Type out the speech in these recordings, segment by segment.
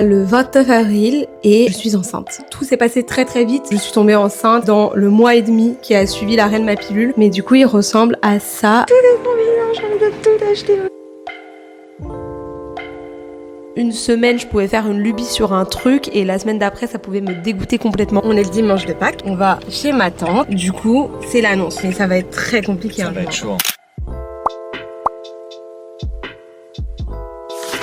Le 29 avril et je suis enceinte. Tout s'est passé très très vite. Je suis tombée enceinte dans le mois et demi qui a suivi l'arrêt de ma pilule. Mais du coup, il ressemble à ça. Tout est trop mignon, j'ai envie de tout acheter. Une semaine, je pouvais faire une lubie sur un truc et la semaine d'après, ça pouvait me dégoûter complètement. On est le dimanche de Pâques, on va chez ma tante. Du coup, c'est l'annonce. Mais ça va être très compliqué. Ça va être chaud.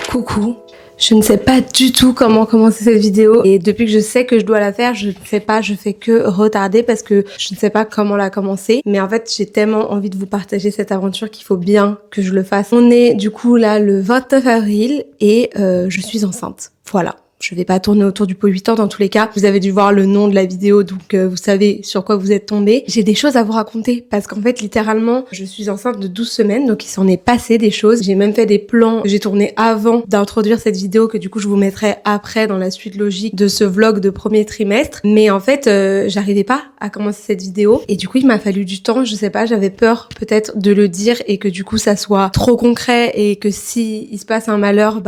Coucou. Je ne sais pas du tout comment commencer cette vidéo et depuis que je sais que je dois la faire, je ne fais pas, je fais que retarder parce que je ne sais pas comment la commencer. Mais en fait, j'ai tellement envie de vous partager cette aventure qu'il faut bien que je le fasse. On est du coup là le 29 avril et je suis enceinte. Voilà. Je vais pas tourner autour du pot 8 ans dans tous les cas. Vous avez dû voir le nom de la vidéo, donc vous savez sur quoi vous êtes tombés. J'ai des choses à vous raconter parce qu'en fait, littéralement, je suis enceinte de 12 semaines, donc il s'en est passé des choses. J'ai même fait des plans que j'ai tournés avant d'introduire cette vidéo que du coup je vous mettrai après dans la suite logique de ce vlog de premier trimestre. Mais en fait, j'arrivais pas à commencer cette vidéo et du coup, il m'a fallu du temps. Je sais pas, j'avais peur peut-être de le dire et que du coup ça soit trop concret et que si il se passe un malheur,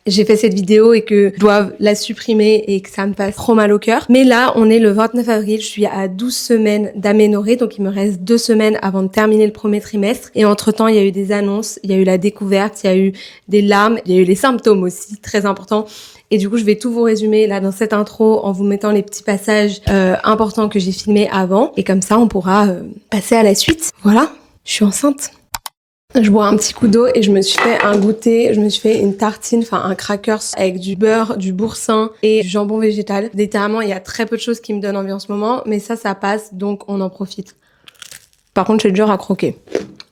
j'ai fait cette vidéo et que je dois la supprimer et que ça me passe trop mal au cœur. Mais là, on est le 29 avril, je suis à 12 semaines d'aménorrhée, donc il me reste 2 semaines avant de terminer le premier trimestre. Et entre-temps, il y a eu des annonces, il y a eu la découverte, il y a eu des larmes, il y a eu les symptômes aussi, très importants. Et du coup, je vais tout vous résumer là dans cette intro en vous mettant les petits passages importants que j'ai filmés avant. Et comme ça, on pourra passer à la suite. Voilà, je suis enceinte. Je bois un petit coup d'eau et je me suis fait un goûter, je me suis fait une tartine, enfin un crackers avec du beurre, du boursin et du jambon végétal. Littéralement, il y a très peu de choses qui me donnent envie en ce moment, mais ça passe, donc on en profite. Par contre, c'est dur à croquer.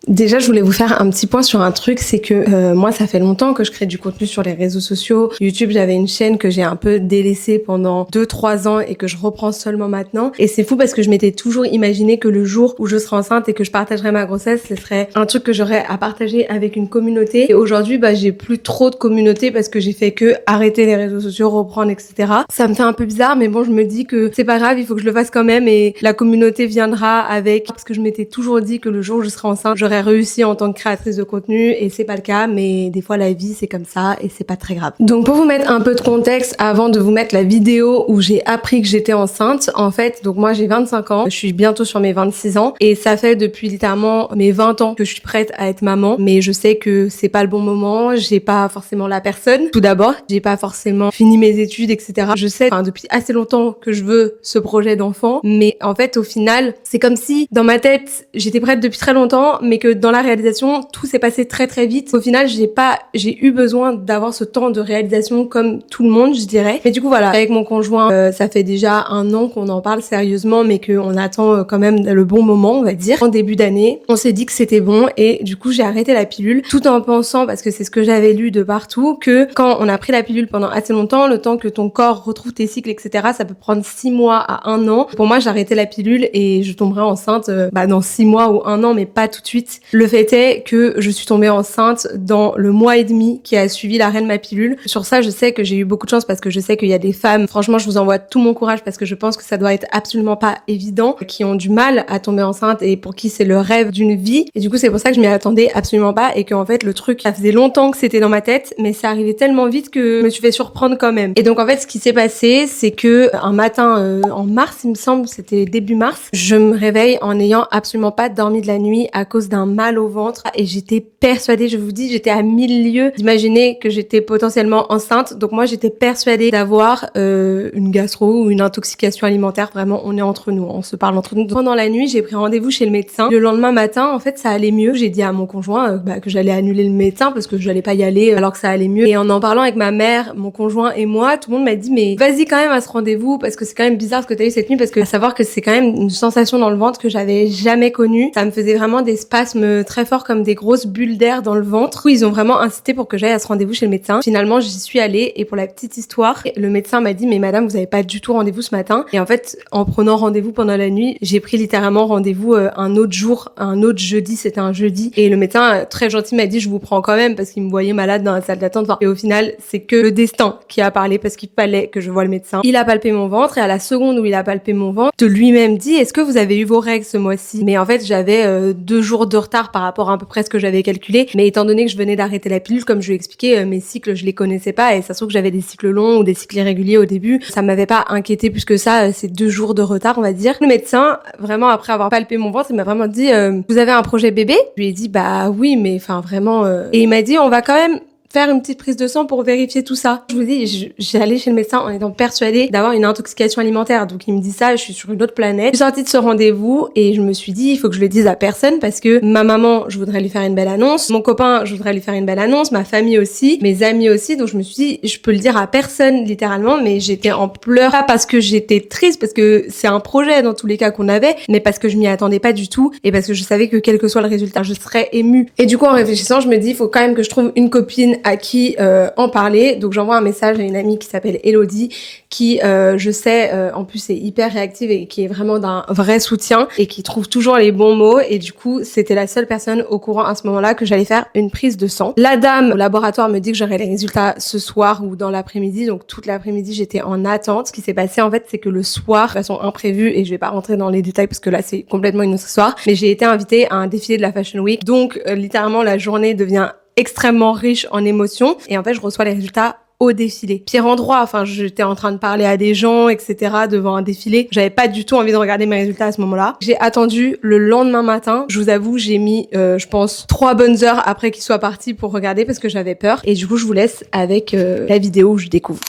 Déjà, je voulais vous faire un petit point sur un truc, c'est que moi, ça fait longtemps que je crée du contenu sur les réseaux sociaux. YouTube, j'avais une chaîne que j'ai un peu délaissée pendant 2-3 ans et que je reprends seulement maintenant. Et c'est fou parce que je m'étais toujours imaginé que le jour où je serai enceinte et que je partagerai ma grossesse, ce serait un truc que j'aurais à partager avec une communauté. Et aujourd'hui, j'ai plus trop de communauté parce que j'ai fait que arrêter les réseaux sociaux, reprendre, etc. Ça me fait un peu bizarre, mais bon, je me dis que c'est pas grave, il faut que je le fasse quand même et la communauté viendra avec. Parce que je m'étais toujours dit que le jour où je serai enceinte, j'aurais réussi en tant que créatrice de contenu et c'est pas le cas, mais des fois la vie c'est comme ça et c'est pas très grave. Donc pour vous mettre un peu de contexte avant de vous mettre la vidéo où j'ai appris que j'étais enceinte, en fait, donc moi j'ai 25 ans, je suis bientôt sur mes 26 ans et ça fait depuis littéralement mes 20 ans que je suis prête à être maman, mais je sais que c'est pas le bon moment, j'ai pas forcément la personne. Tout d'abord, j'ai pas forcément fini mes études, etc. Je sais, depuis assez longtemps que je veux ce projet d'enfant, mais en fait au final, c'est comme si dans ma tête, j'étais prête depuis très longtemps, mais que dans la réalisation, tout s'est passé très très vite. Au final, j'ai eu besoin d'avoir ce temps de réalisation comme tout le monde, je dirais. Mais du coup, voilà, avec mon conjoint, ça fait déjà 1 an qu'on en parle sérieusement, mais qu'on attend quand même le bon moment, on va dire. En début d'année, on s'est dit que c'était bon et du coup, j'ai arrêté la pilule tout en pensant, parce que c'est ce que j'avais lu de partout, que quand on a pris la pilule pendant assez longtemps, le temps que ton corps retrouve tes cycles, etc., ça peut prendre 6 mois à 1 an. Pour moi, j'ai arrêté la pilule et je tomberai enceinte dans 6 mois ou 1 an, mais pas tout de suite. Le fait est que je suis tombée enceinte dans le mois et demi qui a suivi l'arrêt de ma pilule. Sur ça, je sais que j'ai eu beaucoup de chance parce que je sais qu'il y a des femmes, franchement, je vous envoie tout mon courage parce que je pense que ça doit être absolument pas évident, qui ont du mal à tomber enceinte et pour qui c'est le rêve d'une vie. Et du coup, c'est pour ça que je m'y attendais absolument pas et qu'en fait, le truc, ça faisait longtemps que c'était dans ma tête, mais ça arrivait tellement vite que je me suis fait surprendre quand même. Et donc, en fait, ce qui s'est passé, c'est que un matin, en mars, il me semble, c'était début mars, je me réveille en n'ayant absolument pas dormi de la nuit à cause d'un mal au ventre et j'étais persuadée, je vous dis, j'étais à 1000 lieues d'imaginer que j'étais potentiellement enceinte. Donc moi, j'étais persuadée d'avoir une gastro ou une intoxication alimentaire. Vraiment, on est entre nous, on se parle entre nous. Pendant la nuit, j'ai pris rendez-vous chez le médecin. Le lendemain matin, en fait, ça allait mieux. J'ai dit à mon conjoint que j'allais annuler le médecin parce que j'allais pas y aller alors que ça allait mieux. Et en parlant avec ma mère, mon conjoint et moi, tout le monde m'a dit mais vas-y quand même à ce rendez-vous parce que c'est quand même bizarre ce que t'as eu cette nuit, parce que à savoir que c'est quand même une sensation dans le ventre que j'avais jamais connue. Ça me faisait vraiment des spasmes très forts comme des grosses bulles d'air dans le ventre. Ils ont vraiment insisté pour que j'aille à ce rendez-vous chez le médecin. Finalement, j'y suis allée et pour la petite histoire, le médecin m'a dit mais madame, vous avez pas du tout rendez-vous ce matin. Et en fait, en prenant rendez-vous pendant la nuit, j'ai pris littéralement rendez-vous un autre jour, un autre jeudi, c'était un jeudi. Et le médecin très gentil m'a dit je vous prends quand même parce qu'il me voyait malade dans la salle d'attente. Et au final, c'est que le destin qui a parlé parce qu'il fallait que je voie le médecin. Il a palpé mon ventre et à la seconde où il a palpé mon ventre, de lui-même dit est-ce que vous avez eu vos règles ce mois-ci? Mais en fait, j'avais 2 jours de retard par rapport à peu près ce que j'avais calculé. Mais étant donné que je venais d'arrêter la pilule, comme je lui ai expliqué, mes cycles, je les connaissais pas et ça se trouve que j'avais des cycles longs ou des cycles irréguliers au début. Ça m'avait pas inquiété plus que ça, c'est 2 jours de retard, on va dire. Le médecin, vraiment, après avoir palpé mon ventre, il m'a vraiment dit, vous avez un projet bébé? Je lui ai dit, bah oui, mais enfin vraiment... Et il m'a dit, on va quand même faire une petite prise de sang pour vérifier tout ça. Je vous dis, j'allais chez le médecin en étant persuadée d'avoir une intoxication alimentaire. Donc il me dit ça, je suis sur une autre planète. Je suis sortie de ce rendez-vous et je me suis dit, il faut que je le dise à personne parce que ma maman, je voudrais lui faire une belle annonce. Mon copain, je voudrais lui faire une belle annonce. Ma famille aussi. Mes amis aussi. Donc je me suis dit, je peux le dire à personne littéralement, mais j'étais en pleurs. Pas parce que j'étais triste, parce que c'est un projet dans tous les cas qu'on avait, mais parce que je m'y attendais pas du tout et parce que je savais que quel que soit le résultat, je serais émue. Et du coup, en réfléchissant, je me dis, il faut quand même que je trouve une copine à qui en parler. Donc j'envoie un message à une amie qui s'appelle Elodie, qui je sais en plus est hyper réactive et qui est vraiment d'un vrai soutien et qui trouve toujours les bons mots. Et du coup c'était la seule personne au courant à ce moment-là que j'allais faire une prise de sang. La dame au laboratoire me dit que j'aurai les résultats ce soir ou dans l'après-midi. Donc toute l'après-midi j'étais en attente. Ce qui s'est passé en fait c'est que le soir, de façon imprévue, et je vais pas rentrer dans les détails parce que là c'est complètement une autre histoire, mais j'ai été invitée à un défilé de la Fashion Week. Donc littéralement la journée devient extrêmement riche en émotions et en fait je reçois les résultats au défilé. Pire endroit, enfin j'étais en train de parler à des gens, etc. devant un défilé. J'avais pas du tout envie de regarder mes résultats à ce moment-là. J'ai attendu le lendemain matin. Je vous avoue, j'ai mis, je pense, 3 bonnes heures après qu'il soit parti pour regarder parce que j'avais peur. Et du coup, je vous laisse avec la vidéo où je découvre.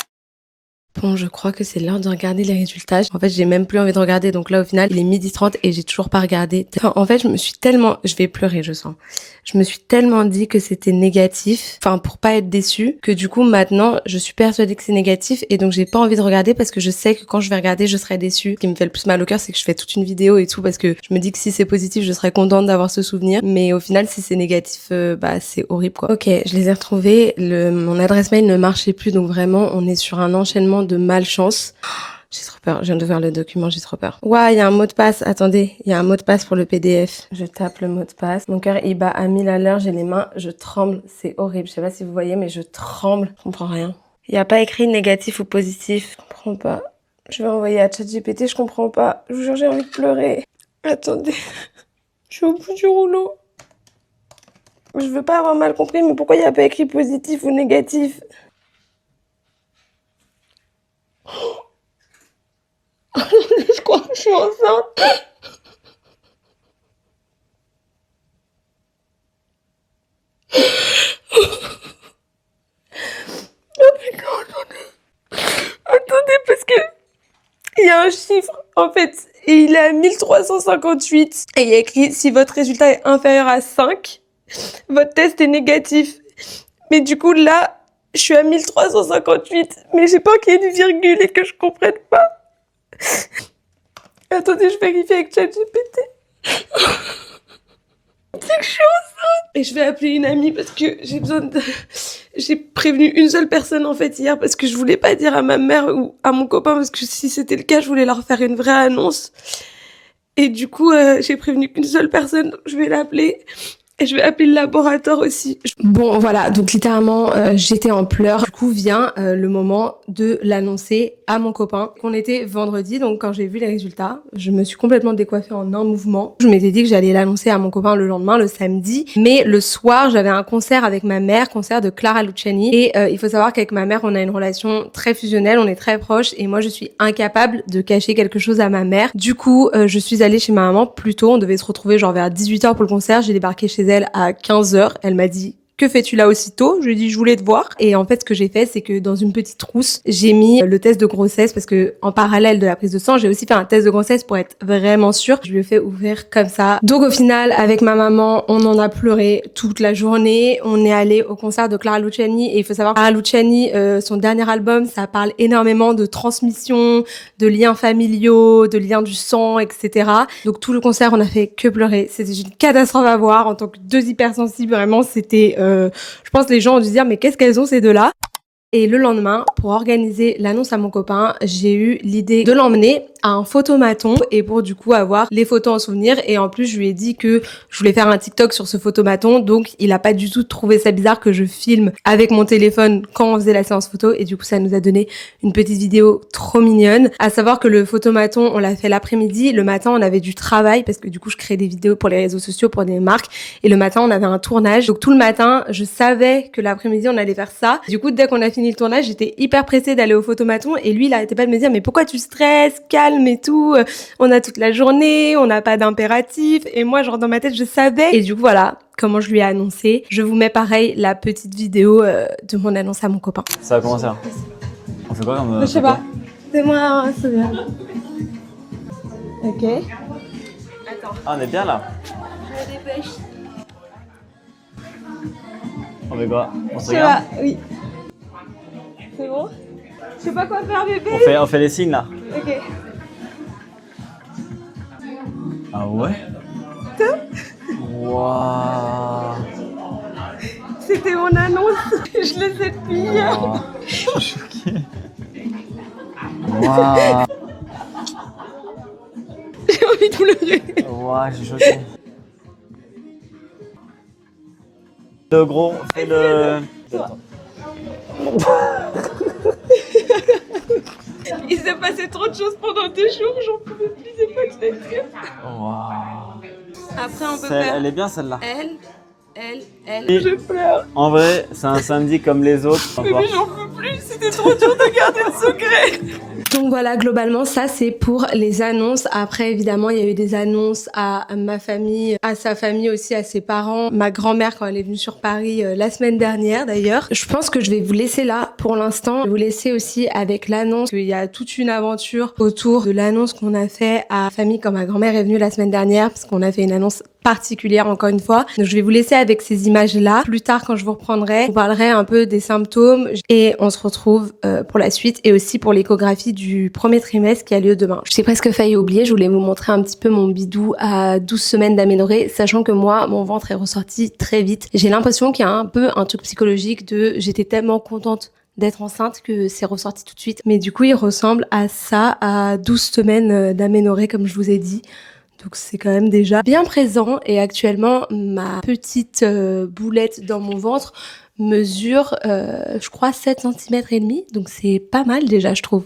Bon, je crois que c'est l'heure de regarder les résultats. En fait, j'ai même plus envie de regarder. Donc là, au final, il est 12h30 et j'ai toujours pas regardé. Enfin, en fait, je me suis tellement... Je vais pleurer, je sens. Je me suis tellement dit que c'était négatif, enfin pour pas être déçue, que du coup maintenant je suis persuadée que c'est négatif et donc j'ai pas envie de regarder parce que je sais que quand je vais regarder je serai déçue. Ce qui me fait le plus mal au cœur c'est que je fais toute une vidéo et tout parce que je me dis que si c'est positif je serais contente d'avoir ce souvenir, mais au final si c'est négatif bah c'est horrible quoi. Ok, je les ai retrouvés, mon adresse mail ne marchait plus donc vraiment on est sur un enchaînement de malchance. J'ai trop peur, je viens d'ouvrir le document, j'ai trop peur. Ouah, il y a un mot de passe, attendez, il y a un mot de passe pour le PDF. Je tape le mot de passe. Mon cœur, il bat à 1000 à l'heure, j'ai les mains, je tremble, c'est horrible. Je sais pas si vous voyez, mais je tremble. Je comprends rien. Il n'y a pas écrit négatif ou positif. Je comprends pas. Je vais envoyer à ChatGPT, je comprends pas. Je vous jure, j'ai envie de pleurer. Attendez, je suis au bout du rouleau. Je veux pas avoir mal compris, mais pourquoi il n'y a pas écrit positif ou négatif? Je crois que je suis enceinte. Oh putain, attendez, parce que il y a un chiffre, en fait, et il est à 1358. Et il y a écrit, si votre résultat est inférieur à 5, votre test est négatif. Mais du coup, là, je suis à 1358, mais j'ai peur qu'il y ait une virgule et que je comprenne pas. Attendez, je vérifie avec ChatGPT. C'est que je suis enceinte. Et je vais appeler une amie parce que j'ai besoin de... J'ai prévenu une seule personne en fait hier parce que je voulais pas dire à ma mère ou à mon copain parce que si c'était le cas, je voulais leur faire une vraie annonce. Et du coup, j'ai prévenu qu'une seule personne, donc je vais l'appeler. Et je vais appeler le laboratoire aussi. Bon, voilà, donc littéralement, j'étais en pleurs. Du coup, vient le moment de l'annoncer à mon copain. On était vendredi, donc quand j'ai vu les résultats, je me suis complètement décoiffée en un mouvement. Je m'étais dit que j'allais l'annoncer à mon copain le lendemain, le samedi. Mais le soir, j'avais un concert avec ma mère, concert de Clara Luciani. Et il faut savoir qu'avec ma mère, on a une relation très fusionnelle, on est très proches. Et moi, je suis incapable de cacher quelque chose à ma mère. Du coup, je suis allée chez ma maman plus tôt. On devait se retrouver genre vers 18h pour le concert. J'ai débarqué chez elle à 15h. Elle m'a dit que fais-tu là aussitôt? Je lui ai dit je voulais te voir. Et en fait ce que j'ai fait c'est que dans une petite trousse j'ai mis le test de grossesse parce que en parallèle de la prise de sang j'ai aussi fait un test de grossesse pour être vraiment sûre. Je lui ai fait ouvrir comme ça. Donc au final avec ma maman on en a pleuré toute la journée. On est allé au concert de Clara Luciani et il faut savoir Clara Luciani son dernier album ça parle énormément de transmission, de liens familiaux, de liens du sang, etc. Donc tout le concert on a fait que pleurer. C'était une catastrophe à voir en tant que deux hypersensibles. Vraiment c'était je pense que les gens ont dû se dire mais qu'est-ce qu'elles ont ces deux-là? Et le lendemain, pour organiser l'annonce à mon copain, j'ai eu l'idée de l'emmener à un photomaton et pour du coup avoir les photos en souvenir. Et en plus, je lui ai dit que je voulais faire un TikTok sur ce photomaton, donc il a pas du tout trouvé ça bizarre que je filme avec mon téléphone quand on faisait la séance photo. Et du coup, ça nous a donné une petite vidéo trop mignonne. À savoir que le photomaton, on l'a fait l'après-midi. Le matin, on avait du travail parce que du coup, je crée des vidéos pour les réseaux sociaux, pour des marques. Et le matin, on avait un tournage. Donc tout le matin, je savais que l'après-midi, on allait faire ça. Du coup, dès qu'on a fini le tournage, j'étais hyper pressée d'aller au photomaton. Et lui, il arrêtait pas de me dire, mais pourquoi tu stresses? Calme et tout. On a toute la journée, on n'a pas d'impératif. Et moi, genre dans ma tête, je savais. Et du coup, voilà comment je lui ai annoncé. Je vous mets pareil la petite vidéo de mon annonce à mon copain. Ça va commencer là. On fait quoi comme... Je sais pas. Fais-moi un souvenir. Ok. Attends. Ah, on est bien là. Je me dépêche. On fait quoi? On se Je sais regarde? pas, oui. C'est bon? Je sais pas quoi faire, bébé. On fait les signes là. Ok. Ah ouais? Waouh! C'était mon annonce. Je l'ai fait depuis hier. Wow. Je suis choqué. Waouh! J'ai envie de pleurer. Waouh, je suis choqué. Le gros, fais le... Il s'est passé trop de choses pendant 2 jours, j'en pouvais plus, c'est pas que je te dire. Waouh! Après, on peut faire Elle est bien celle-là. elle. Et Je pleure. en vrai, c'est un samedi comme les autres. Bébé, j'en peux plus, c'était trop dur de garder le secret. Donc voilà, globalement, ça c'est pour les annonces. Après, évidemment, il y a eu des annonces à ma famille, à sa famille aussi, à ses parents. Ma grand-mère, quand elle est venue sur Paris la semaine dernière d'ailleurs. Je pense que je vais vous laisser là pour l'instant. Je vais vous laisser aussi avec l'annonce. Il y a toute une aventure autour de l'annonce qu'on a fait à la famille quand ma grand-mère est venue la semaine dernière, parce qu'on a fait une annonce particulière encore une fois. Donc je vais vous laisser avec ces images-là. Plus tard, quand je vous reprendrai, je vous parlerai un peu des symptômes et on se retrouve pour la suite et aussi pour l'échographie du premier trimestre qui a lieu demain. J'ai presque failli oublier, je voulais vous montrer un petit peu mon bidou à 12 semaines d'aménorrhée, sachant que moi, mon ventre est ressorti très vite. J'ai l'impression qu'il y a un peu un truc psychologique de j'étais tellement contente d'être enceinte que c'est ressorti tout de suite. Mais du coup, il ressemble à ça, à 12 semaines d'aménorrhée, comme je vous ai dit. Donc c'est quand même déjà bien présent et actuellement ma petite boulette dans mon ventre mesure je crois 7 cm et demi, donc c'est pas mal déjà je trouve.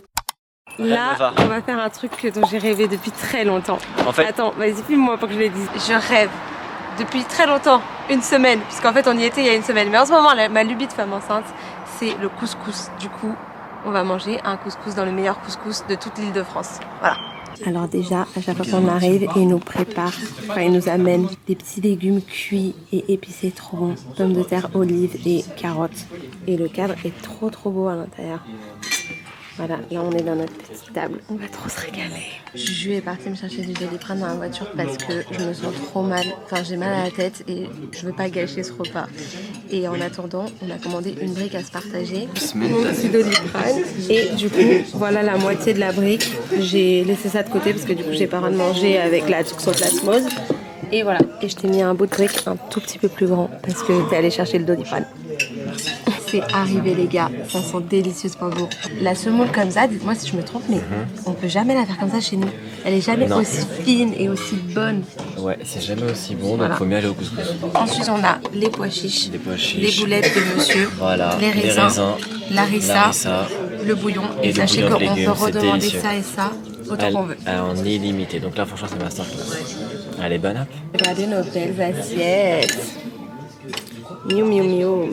Là on va faire un truc dont j'ai rêvé depuis très longtemps. En fait... Attends, vas-y filme-moi pour que je le dise. Je rêve depuis très longtemps, une semaine, puisqu'en fait on y était il y a une semaine. Mais en ce moment ma lubie de femme enceinte c'est le couscous. Du coup on va manger un couscous dans le meilleur couscous de toute l'île de France. Voilà. Alors déjà, à chaque fois qu'on arrive, ils nous préparent, enfin ils nous amènent des petits légumes cuits et épicés trop bons. Pommes de terre, olives et carottes. Et le cadre est trop beau à l'intérieur. Voilà, là on est dans notre petite table. On va trop se régaler. Juju est partie me chercher du Doliprane dans la voiture parce que je me sens trop mal. Enfin j'ai mal à la tête et je veux pas gâcher ce repas. Et en attendant, on a commandé une brique à se partager. Mon petit Doliprane. Et du coup, voilà la moitié de la brique. J'ai laissé ça de côté parce que du coup j'ai pas le droit de manger avec la toxoplasmose. Et voilà, et je t'ai mis un bout de brique un tout petit peu plus grand parce que t'es allé chercher le Doliprane. C'est arrivé les gars, ça sent délicieux ce pavot. La semoule comme ça, dites-moi si je me trompe, mais on peut jamais la faire comme ça chez nous. Elle est jamais aussi fine et aussi bonne. Ouais, c'est jamais aussi bon, donc faut mieux aller au couscous. Ensuite on a les pois chiches, les boulettes de monsieur, voilà, les raisins, la harissa, le bouillon. Et sachez qu'on peut redemander ça et ça autant qu'on veut. On est illimité, donc là franchement c'est masterclass. Allez, bonne app. Regardez nos belles assiettes. Miou miou miou.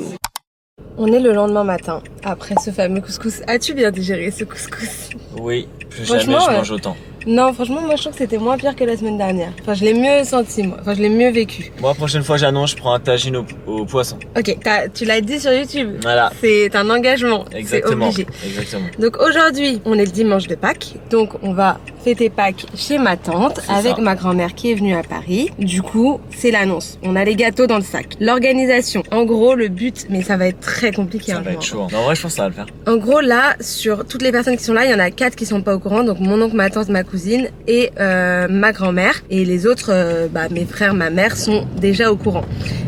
On est le lendemain matin, après ce fameux couscous. As-tu bien digéré ce couscous? Oui, plus jamais je mange autant. Non, franchement, moi je trouve que c'était moins pire que la semaine dernière. Enfin, je l'ai mieux senti, moi. Enfin, je l'ai mieux vécu. Moi, prochaine fois, j'annonce, je prends un tagine au poisson. Ok, tu l'as dit sur YouTube. Voilà. C'est un engagement. Exactement. C'est obligé. Exactement. Donc aujourd'hui, on est le dimanche de Pâques. Donc on va fêter Pâques chez ma tante avec ma grand-mère qui est venue à Paris. Du coup, c'est l'annonce. On a les gâteaux dans le sac. L'organisation. En gros, le but, mais ça va être très compliqué. Ça va être chaud. En vrai, je pense que ça va le faire. En gros, là, sur toutes les personnes qui sont là, il y en a 4 qui sont pas au courant. Donc mon oncle, ma tante, ma cousine et ma grand-mère. Et les autres, mes frères, ma mère sont déjà au courant.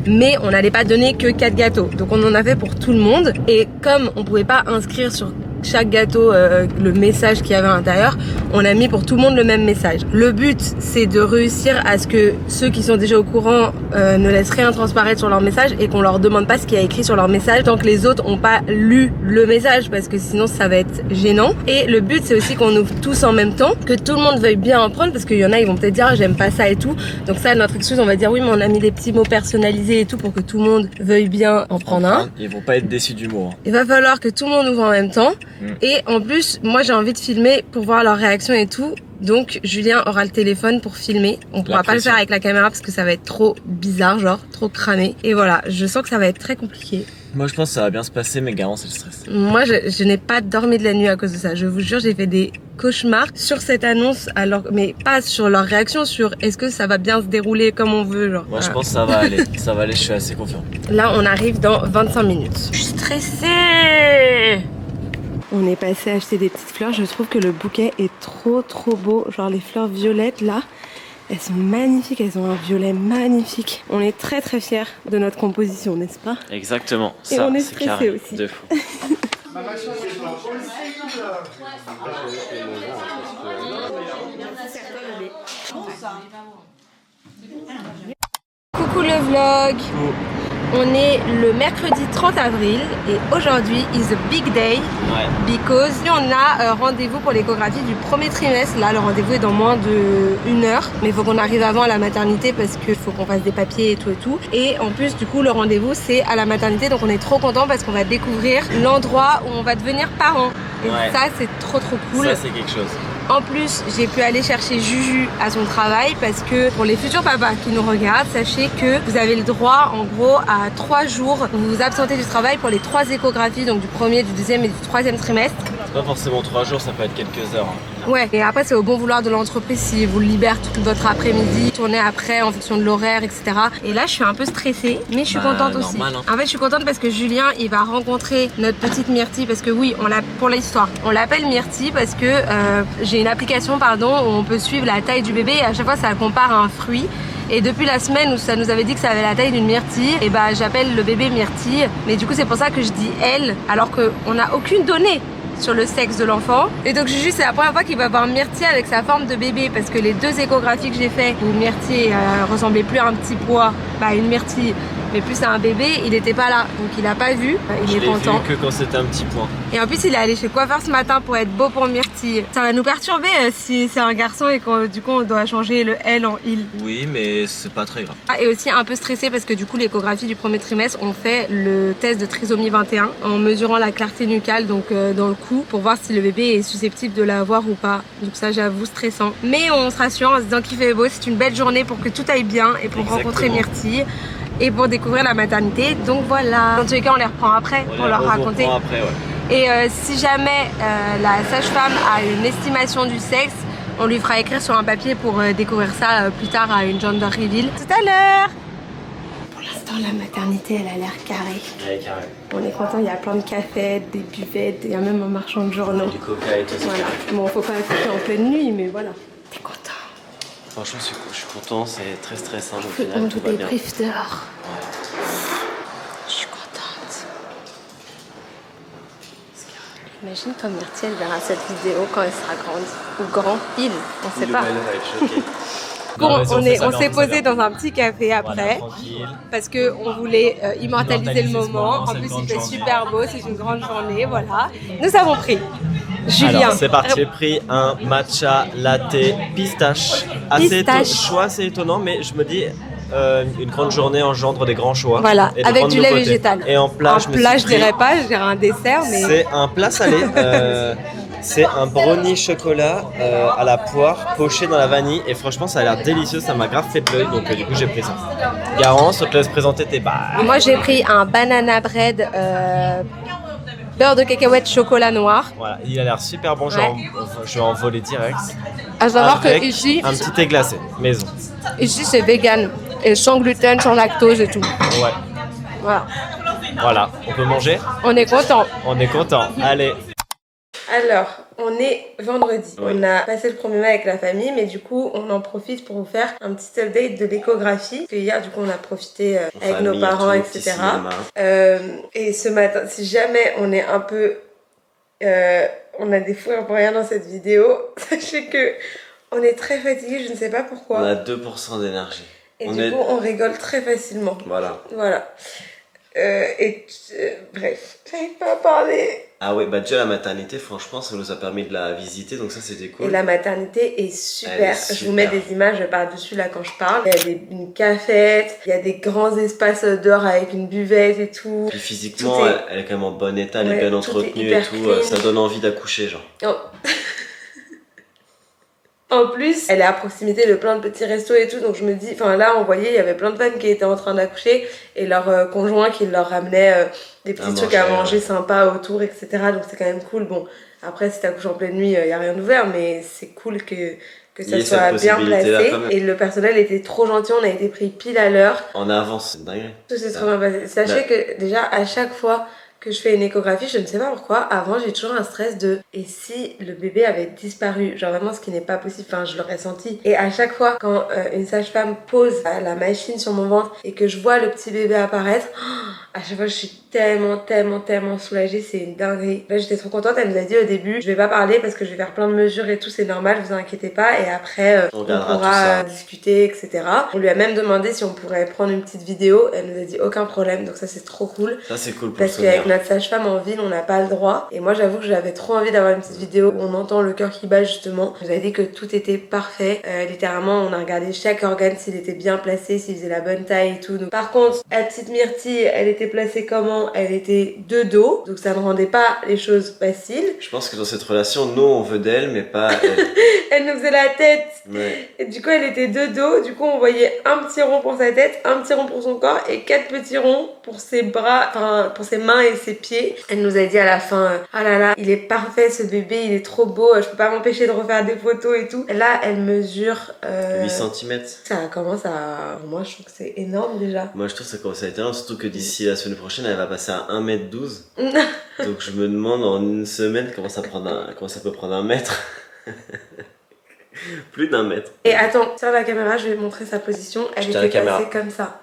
Mais on n'allait pas donner que 4 gâteaux. Donc on en avait pour tout le monde. Et comme on pouvait pas inscrire sur chaque gâteau le message qu'il y avait à l'intérieur, on a mis pour tout le monde le même message. Le but, c'est de réussir à ce que ceux qui sont déjà au courant ne laissent rien transparaître sur leur message et qu'on leur demande pas ce qu'il y a écrit sur leur message tant que les autres ont pas lu le message, parce que sinon ça va être gênant. Et le but, c'est aussi qu'on ouvre tous en même temps, que tout le monde veuille bien en prendre, parce qu'il y en a, ils vont peut-être dire j'aime pas ça et tout. Donc ça, notre excuse, on va dire oui, mais on a mis des petits mots personnalisés et tout pour que tout le monde veuille bien en prendre un. Ils vont pas être déçus du mot. Il va falloir que tout le monde ouvre en même temps. Et en plus, moi j'ai envie de filmer pour voir leur réaction et tout. Donc Julien aura le téléphone pour filmer. On pourra pas le faire avec la caméra parce que ça va être trop bizarre, genre trop cramé. Et voilà, je sens que ça va être très compliqué. Moi je pense que ça va bien se passer, mais Garance c'est le stress. Moi je n'ai pas dormi de la nuit à cause de ça. Je vous jure, j'ai fait des cauchemars sur cette annonce, alors, mais pas sur leur réaction, sur est-ce que ça va bien se dérouler comme on veut, genre. Moi je pense que ça va aller, ça va aller, je suis assez confiant. Là on arrive dans 25 minutes. Je suis stressée. On est passé acheter des petites fleurs. Je trouve que le bouquet est trop beau. Genre les fleurs violettes là, elles sont magnifiques. Elles ont un violet magnifique. On est très fiers de notre composition, n'est-ce pas? Exactement. Et ça, on est stressé aussi. De fou. Coucou le vlog. On est le mercredi 30 avril et aujourd'hui is a big day because on a rendez-vous pour l'échographie du premier trimestre. Là, le rendez-vous est dans moins de 1 heure, mais il faut qu'on arrive avant à la maternité parce qu'il faut qu'on fasse des papiers et tout et tout. Et en plus, du coup, le rendez-vous c'est à la maternité, donc on est trop content parce qu'on va découvrir l'endroit où on va devenir parent. Et ça, c'est trop cool. Ça, c'est quelque chose. En plus, j'ai pu aller chercher Juju à son travail parce que pour les futurs papas qui nous regardent, sachez que vous avez le droit en gros à 3 jours où vous vous absentez du travail pour les 3 échographies, donc du premier, du deuxième et du troisième trimestre. C'est pas forcément 3 jours, ça peut être quelques heures. Ouais, et après c'est au bon vouloir de l'entreprise si vous libère tout votre après-midi, tournez après en fonction de l'horaire, etc. Et là je suis un peu stressée, mais je suis contente aussi. Normal, hein. En fait je suis contente parce que Julien il va rencontrer notre petite Myrtille, parce que oui, pour l'histoire, on l'appelle Myrtille parce que j'ai une application où on peut suivre la taille du bébé et à chaque fois ça compare à un fruit. Et depuis la semaine où ça nous avait dit que ça avait la taille d'une myrtille, et bah j'appelle le bébé Myrtille. Mais du coup c'est pour ça que je dis elle, alors qu'on n'a aucune donnée sur le sexe de l'enfant. Et donc Juju, c'est la première fois qu'il va voir Myrtille avec sa forme de bébé, parce que les 2 échographies que j'ai fait où Myrtille ressemblait plus à un petit pois, une myrtille, mais plus à un bébé, il était pas là, donc il a pas vu. Il est content. Je l'ai vu que quand c'était un petit point. Et en plus il est allé chez le coiffeur ce matin pour être beau pour Myrtille. Ça va nous perturber si c'est un garçon et que du coup on doit changer le L en il. Oui, mais c'est pas très grave. Et aussi un peu stressé parce que du coup l'échographie du premier trimestre, on fait le test de trisomie 21 en mesurant la clarté nucale, donc dans le cou, pour voir si le bébé est susceptible de l'avoir ou pas. Donc ça, j'avoue, stressant. Mais on se rassure en se disant qu'il fait beau, c'est une belle journée pour que tout aille bien et pour rencontrer Myrtille et pour découvrir la maternité. Donc voilà. Dans tous les cas, on les reprend après pour leur raconter. Après, Et si jamais la sage-femme a une estimation du sexe, on lui fera écrire sur un papier pour découvrir ça plus tard à une gender reveal. Tout à l'heure. Pour l'instant, la maternité, elle a l'air carrée. Elle est carrée. On est content, il y a plein de cafés, des buvettes, il y a même un marchand de journaux. Du coca et tout ça. Voilà. Bon, faut pas couper en pleine nuit, mais voilà. T'es content? Franchement, je suis content, c'est très stressant. Au On final, tout va des bien. briefs dehors. Je suis contente. Imagine comme Myrtille elle verra cette vidéo quand elle sera grande. Ou grand, on sait pas. Elle va être choquée. Bon, on s'est posé dans un petit café après, parce que on voulait immortaliser le moment. En plus, il fait super beau, c'est une grande journée, voilà. Nous avons pris Julien. Alors, c'est parti. J'ai pris un matcha latte pistache. Choix assez étonnant, mais je me dis une grande journée engendre des grands choix. Voilà, et avec du lait nouveautés. végétal. Et en plat, je dirais pas, je dirais un dessert, mais c'est un plat salé. C'est un brownie chocolat à la poire poché dans la vanille et franchement ça a l'air délicieux, ça m'a grave fait de l'œil, donc du coup j'ai pris ça. Garance, on te laisse présenter tes barres. Moi j'ai pris un banana bread beurre de cacahuète, chocolat noir. Voilà, il a l'air super bon, Ouais. je vais en voler direct. À savoir que Avec ici, un petit thé glacé, maison. c'est vegan. Et sans gluten, sans lactose et tout. Ouais, Voilà. voilà, on peut manger? On est content. On est content, allez. Alors, on est vendredi. Oui. On a passé le 1er mai avec la famille, mais du coup, on en profite pour vous faire un petit update de l'échographie. Parce que hier, du coup, on a profité avec nos parents, etc. Et ce matin, si jamais on est un peu... on a des fous pour rien dans cette vidéo, sachez que on est très fatigué, je ne sais pas pourquoi. On a 2% d'énergie. Et du coup, on rigole très facilement. Voilà. Voilà. Bref, j'arrive pas à parler. Ah ouais, bah déjà la maternité, franchement, ça nous a permis de la visiter, donc ça c'était cool. Et la maternité est super. Elle est super. Je vous mets des images par-dessus là quand je parle. Il y a une cafette, il y a des grands espaces dehors avec une buvette et tout. Puis physiquement, elle est quand même en bon état, elle est bien entretenue et tout. Clean. Ça donne envie d'accoucher, genre. Oh. En plus, elle est à proximité de plein de petits restos et tout, donc je me dis, enfin là on voyait, il y avait plein de femmes qui étaient en train d'accoucher et leur conjoint qui leur ramenait des petits trucs à manger sympas autour, etc. Donc c'est quand même cool. Bon, après si t'accouches en pleine nuit, il n'y a rien d'ouvert, mais c'est cool que ça soit bien placé. Et le personnel était trop gentil, on a été pris pile à l'heure. En avance, c'est dingue. Tout s'est trop bien passé. Sachez que déjà à chaque fois que je fais une échographie, je ne sais pas pourquoi, avant j'ai toujours un stress de et si le bébé avait disparu, genre vraiment ce qui n'est pas possible, enfin je l'aurais senti. Et à chaque fois quand une sage-femme pose la machine sur mon ventre et que je vois le petit bébé apparaître, à chaque fois je suis tellement soulagée, c'est une dinguerie. Là j'étais trop contente, elle nous a dit au début je vais pas parler parce que je vais faire plein de mesures et tout, c'est normal, vous inquiétez pas, et après on pourra discuter, etc. On lui a même demandé si on pourrait prendre une petite vidéo, elle nous a dit aucun problème, donc ça c'est trop cool. Ça c'est cool pour parce qu'avec notre sage-femme en ville on n'a pas le droit, et moi j'avoue que j'avais trop envie d'avoir une petite vidéo où on entend le cœur qui bat justement. On nous a dit que tout était parfait, littéralement on a regardé chaque organe s'il était bien placé, s'il faisait la bonne taille et tout. Donc, par contre la petite Myrtille, elle était placée comment? Elle était de dos, donc ça ne rendait pas les choses faciles. Je pense que dans cette relation, nous on veut d'elle mais pas elle. Elle nous faisait la tête, ouais. Et du coup elle était de dos, du coup on voyait un petit rond pour sa tête, un petit rond pour son corps et 4 petits ronds pour ses bras, enfin pour ses mains et ses pieds. Elle nous a dit à la fin, ah là là, il est parfait ce bébé, il est trop beau, je peux pas m'empêcher de refaire des photos et tout. Et là elle mesure 8 cm. Ça commence à... Moi je trouve que c'est énorme déjà. Moi je trouve que ça commence à être énorme, surtout que d'ici la semaine prochaine elle va passer à 1m12. Donc je me demande en une semaine comment ça peut prendre 1 mètre. Plus d'1 mètre. Et attends, sur la caméra, je vais montrer sa position. Elle était placée comme ça.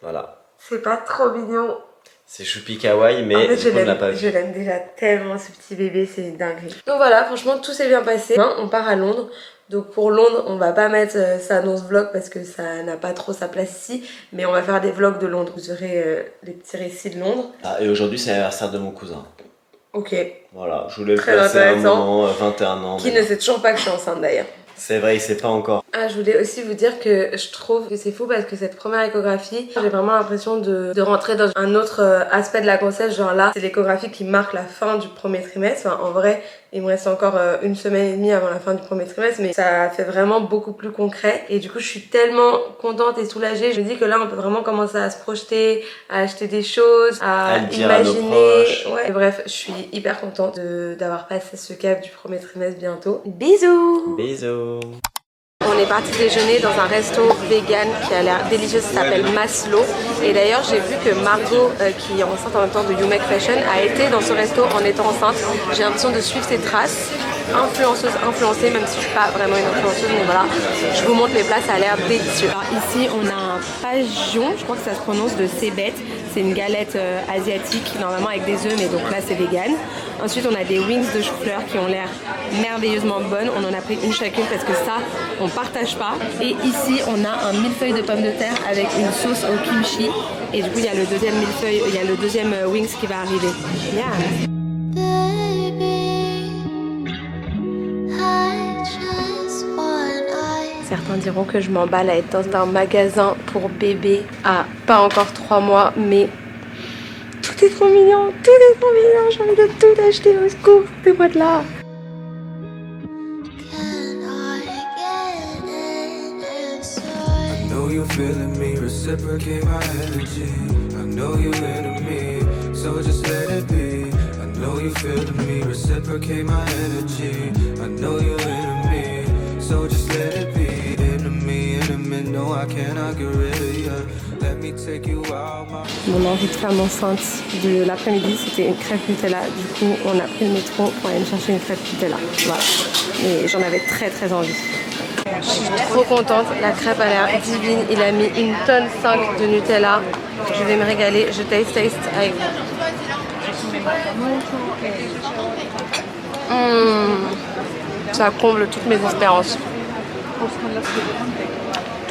Voilà. C'est pas trop mignon. C'est choupi kawaii, mais en fait, on l'a pas vu. Je l'aime déjà tellement ce petit bébé, c'est une dinguerie. Donc voilà, franchement, tout s'est bien passé. On part à Londres. Donc pour Londres, on va pas mettre ça dans ce vlog parce que ça n'a pas trop sa place ici. Mais on va faire des vlogs de Londres. Vous aurez les petits récits de Londres. Ah, et aujourd'hui, c'est l'anniversaire de mon cousin. Ok. Voilà, je voulais le placer à un moment, 21 ans. Qui ne sait toujours pas que je suis enceinte d'ailleurs. C'est vrai, il sait pas encore. Ah, je voulais aussi vous dire que je trouve que c'est fou parce que cette première échographie, j'ai vraiment l'impression de rentrer dans un autre aspect de la grossesse. Genre là, c'est l'échographie qui marque la fin du premier trimestre. Enfin, en vrai, il me reste encore 1 semaine et demie avant la fin du premier trimestre, mais ça fait vraiment beaucoup plus concret. Et du coup, je suis tellement contente et soulagée. Je me dis que là, on peut vraiment commencer à se projeter, à acheter des choses, à imaginer. Ouais. Et bref, je suis hyper contente d'avoir passé ce cap du premier trimestre bientôt. Bisous! Bisous! On est parti déjeuner dans un resto vegan qui a l'air délicieux, ça s'appelle Maslow. Et d'ailleurs j'ai vu que Margot, qui est enceinte en même temps de You Make Fashion, a été dans ce resto en étant enceinte. J'ai l'impression de suivre ses traces. Influencée, même si je suis pas vraiment une influenceuse, mais voilà. Je vous montre les plats, ça a l'air délicieux. Alors ici on a un pajon, je crois que ça se prononce de cébette. C'est une galette asiatique, normalement avec des œufs, mais donc là c'est vegan. Ensuite on a des wings de chou-fleur qui ont l'air merveilleusement bonnes. On en a pris une chacune parce que ça on partage pas. Et ici on a un millefeuille de pommes de terre avec une sauce au kimchi. Et du coup il y a le deuxième millefeuille, il y a le deuxième wings qui va arriver. Yeah. Certains diront que je m'emballe à être dans un magasin pour bébé à pas encore 3 mois, mais tout est trop mignon, j'ai envie de tout acheter, au secours, sortez-moi de là. I know you're feeling me, reciprocate my energy. I know you're into me, so just let it be. you feel to me, reciprocate my energy. I know you're into me, so just let it be. Intimate, no, I cannot get rid of you. Let me take you out my... Mon envie de femme enceinte de l'après-midi, c'était une crêpe Nutella. Du coup, on a pris le métro pour aller me chercher une crêpe Nutella. Voilà. Et j'en avais très envie. Je suis trop contente, la crêpe a l'air divine. Il a mis 1,5 tonne de Nutella. Je vais me régaler, je taste avec vous. Ça comble toutes mes espérances.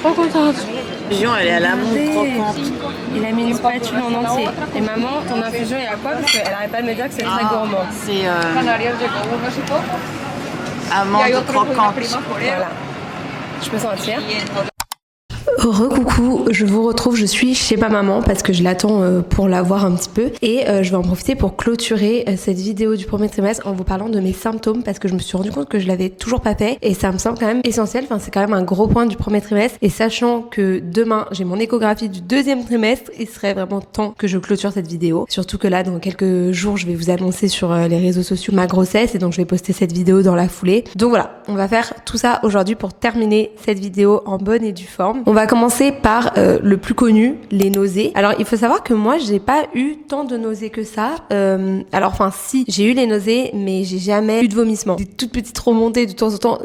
Trop contente. L'infusion, elle est à l'amande croquante. Il a mis une spatule en entier. Et maman, ton infusion, il y a quoi? Parce qu'elle arrête pas de me dire que c'est très gourmand. C'est amande croquante. Voilà. Je peux sentir. Recoucou, je vous retrouve, je suis chez ma maman parce que je l'attends pour la voir un petit peu et je vais en profiter pour clôturer cette vidéo du premier trimestre en vous parlant de mes symptômes parce que je me suis rendu compte que je l'avais toujours pas fait et ça me semble quand même essentiel, enfin c'est quand même un gros point du premier trimestre et sachant que demain j'ai mon échographie du deuxième trimestre, il serait vraiment temps que je clôture cette vidéo, surtout que là dans quelques jours je vais vous annoncer sur les réseaux sociaux ma grossesse et donc je vais poster cette vidéo dans la foulée. Donc voilà, on va faire tout ça aujourd'hui pour terminer cette vidéo en bonne et due forme. On va commencer par le plus connu, les nausées. Alors il faut savoir que moi j'ai pas eu tant de nausées que ça. Alors enfin si, j'ai eu les nausées mais j'ai jamais eu de vomissements. Des toutes petites remontées de temps en temps,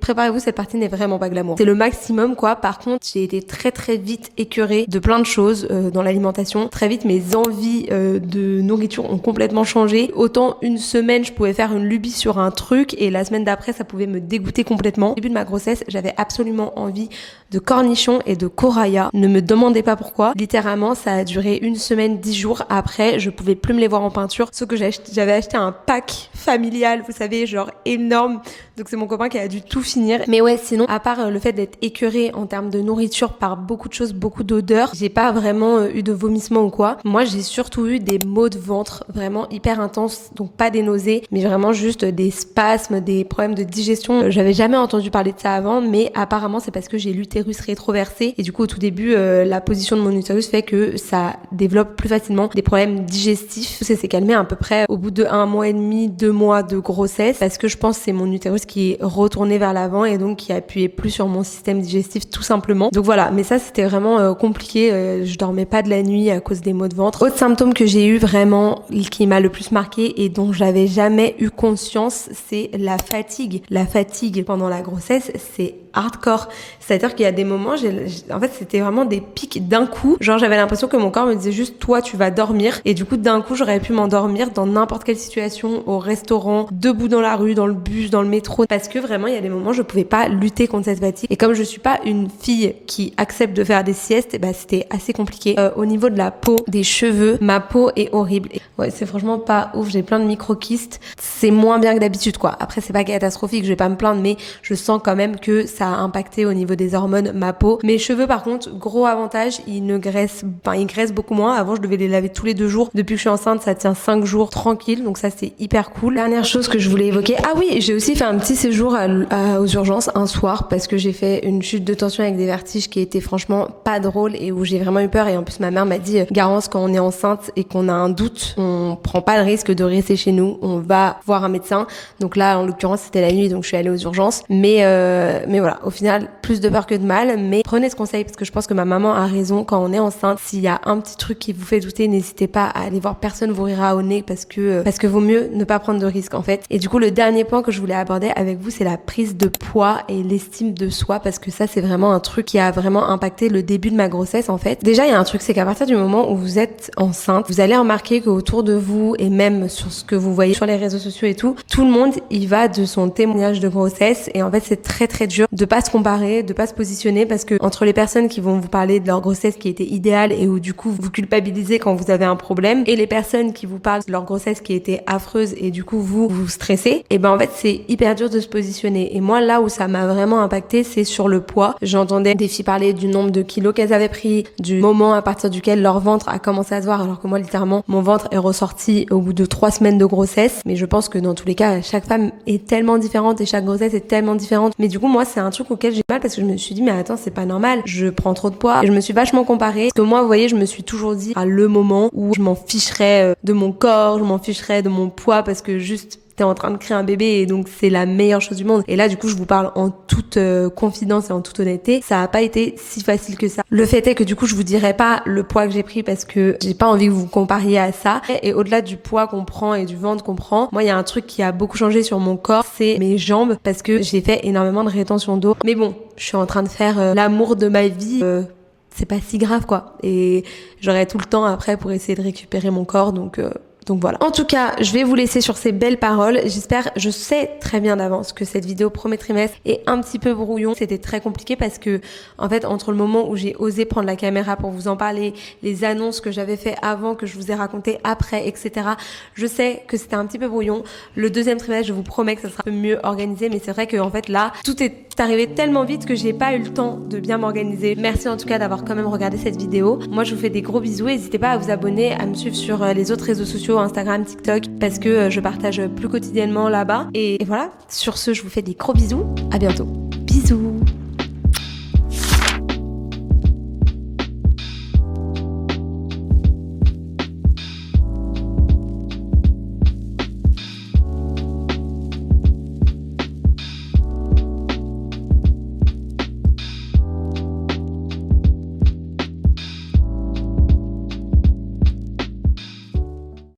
préparez-vous, cette partie n'est vraiment pas glamour. C'est le maximum quoi. Par contre, j'ai été très vite écœurée de plein de choses dans l'alimentation. Très vite, mes envies de nourriture ont complètement changé. Autant une semaine, je pouvais faire une lubie sur un truc et la semaine d'après, ça pouvait me dégoûter complètement. Au début de ma grossesse, j'avais absolument envie de cornichons et de coraya. Ne me demandez pas pourquoi. Littéralement, ça a duré une semaine, 10 jours. Après, je pouvais plus me les voir en peinture. Sauf que j'avais acheté un pack familial, vous savez, genre énorme. Donc c'est mon copain qui a dû tout finir. Mais ouais, sinon, à part le fait d'être écœurée en termes de nourriture par beaucoup de choses, beaucoup d'odeurs, j'ai pas vraiment eu de vomissement ou quoi. Moi, j'ai surtout eu des maux de ventre vraiment hyper intenses. Donc pas des nausées, mais vraiment juste des spasmes, des problèmes de digestion. J'avais jamais entendu parler de ça avant, mais apparemment c'est parce que j'ai l'utérus rétroversé. Et du coup, au tout début, la position de mon utérus fait que ça développe plus facilement des problèmes digestifs. Ça s'est calmé à peu près au bout de 1 mois et demi, 2 mois de grossesse, parce que je pense que c'est mon utérus qui est retourné vers l'avant et donc qui appuyait plus sur mon système digestif tout simplement. Donc voilà, mais ça c'était vraiment compliqué. Je dormais pas de la nuit à cause des maux de ventre. Autre symptôme que j'ai eu vraiment, qui m'a le plus marqué et dont j'avais jamais eu conscience, c'est la fatigue. La fatigue pendant la grossesse, c'est hardcore. C'est-à-dire qu'il y a des moments, en fait, c'était vraiment des pics d'un coup. Genre, j'avais l'impression que mon corps me disait juste, toi, tu vas dormir. Et du coup, d'un coup, j'aurais pu m'endormir dans n'importe quelle situation, au restaurant, debout dans la rue, dans le bus, dans le métro. Parce que vraiment, il y a des moments, je pouvais pas lutter contre cette fatigue. Et comme je suis pas une fille qui accepte de faire des siestes, bah, c'était assez compliqué. Au niveau de la peau, des cheveux, ma peau est horrible. Ouais, c'est franchement pas ouf. J'ai plein de micro-kystes. C'est moins bien que d'habitude, quoi. Après, c'est pas catastrophique, je vais pas me plaindre, mais je sens quand même que ça a impacté au niveau des hormones ma peau. Mes cheveux par contre, gros avantage, ils graissent beaucoup moins. Avant je devais les laver tous les 2 jours. Depuis que je suis enceinte, ça tient 5 jours tranquille, donc ça c'est hyper cool. Dernière chose que je voulais évoquer, ah oui, j'ai aussi fait un petit séjour aux urgences un soir parce que j'ai fait une chute de tension avec des vertiges qui était franchement pas drôle et où j'ai vraiment eu peur. Et en plus ma mère m'a dit, Garance, quand on est enceinte et qu'on a un doute, on prend pas le risque de rester chez nous, on va voir un médecin. Donc là en l'occurrence c'était la nuit, donc je suis allée aux urgences, mais voilà, au final plus de peur que de mal, mais prenez ce conseil parce que je pense que ma maman a raison. Quand on est enceinte, s'il y a un petit truc qui vous fait douter, n'hésitez pas à aller voir, personne vous rira au nez parce que vaut mieux ne pas prendre de risques en fait. Et du coup le dernier point que je voulais aborder avec vous, c'est la prise de poids et l'estime de soi, parce que ça c'est vraiment un truc qui a vraiment impacté le début de ma grossesse en fait. Déjà il y a un truc, c'est qu'à partir du moment où vous êtes enceinte, vous allez remarquer qu'autour de vous et même sur ce que vous voyez sur les réseaux sociaux et tout le monde y va de son témoignage de grossesse et en fait c'est très dur de pas se comparer, de pas se positionner, parce que entre les personnes qui vont vous parler de leur grossesse qui était idéale et où du coup vous culpabilisez quand vous avez un problème, et les personnes qui vous parlent de leur grossesse qui était affreuse et du coup vous stressez, et ben en fait c'est hyper dur de se positionner. Et moi là où ça m'a vraiment impacté, c'est sur le poids. J'entendais des filles parler du nombre de kilos qu'elles avaient pris, du moment à partir duquel leur ventre a commencé à se voir, alors que moi littéralement mon ventre est ressorti au bout de 3 semaines de grossesse. Mais je pense que dans tous les cas chaque femme est tellement différente et chaque grossesse est tellement différente, mais du coup moi c'est un truc auquel j'ai mal parce que je me suis dit mais attends c'est pas normal, je prends trop de poids et je me suis vachement comparée. Parce que moi vous voyez je me suis toujours dit à le moment où je m'en ficherais de mon corps, je m'en ficherais de mon poids parce que juste t'es en train de créer un bébé et donc c'est la meilleure chose du monde. Et là du coup je vous parle en toute confidence et en toute honnêteté, ça a pas été si facile que ça. Le fait est que du coup je vous dirai pas le poids que j'ai pris parce que j'ai pas envie que vous vous compariez à ça. Et au-delà du poids qu'on prend et du ventre qu'on prend, moi il y a un truc qui a beaucoup changé sur mon corps, c'est mes jambes parce que j'ai fait énormément de rétention d'eau. Mais bon, je suis en train de faire l'amour de ma vie. C'est pas si grave quoi. Et j'aurai tout le temps après pour essayer de récupérer mon corps donc voilà. En tout cas, je vais vous laisser sur ces belles paroles. Je sais très bien d'avance que cette vidéo premier trimestre est un petit peu brouillon. C'était très compliqué parce que, en fait, entre le moment où j'ai osé prendre la caméra pour vous en parler, les annonces que j'avais fait avant, que je vous ai raconté après, etc. Je sais que c'était un petit peu brouillon. Le deuxième trimestre, je vous promets que ça sera un peu mieux organisé, mais c'est vrai que, en fait, là, tout est arrivé tellement vite que j'ai pas eu le temps de bien m'organiser. Merci en tout cas d'avoir quand même regardé cette vidéo. Moi, je vous fais des gros bisous. N'hésitez pas à vous abonner, à me suivre sur les autres réseaux sociaux, Instagram, TikTok, parce que je partage plus quotidiennement là-bas. Et voilà, sur ce, je vous fais des gros bisous. À bientôt. Bisous.